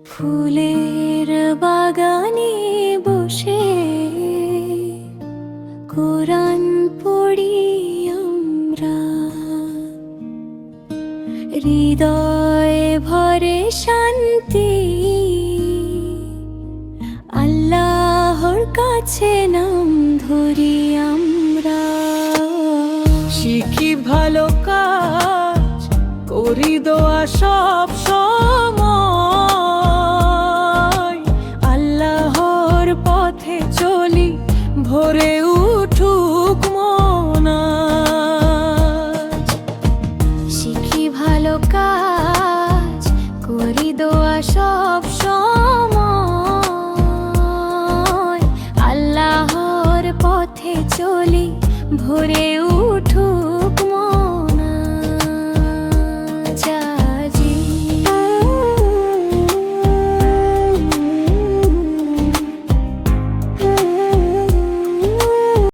ফুলের বাগানে বসে কোরআন পড়ি আমরা, হৃদয়ে ভরে শান্তি, আল্লাহর কাছে নাম ধরি আমরা। শিখি ভালো কাজ, করি দোয়া সব সময়, আল্লাহর পথে চলি, ভরে উঠুক মন আজ। শিখি ভালো কাজ, করি দোয়া সব সময়, আল্লাহর পথে চলি, ভরে উঠুক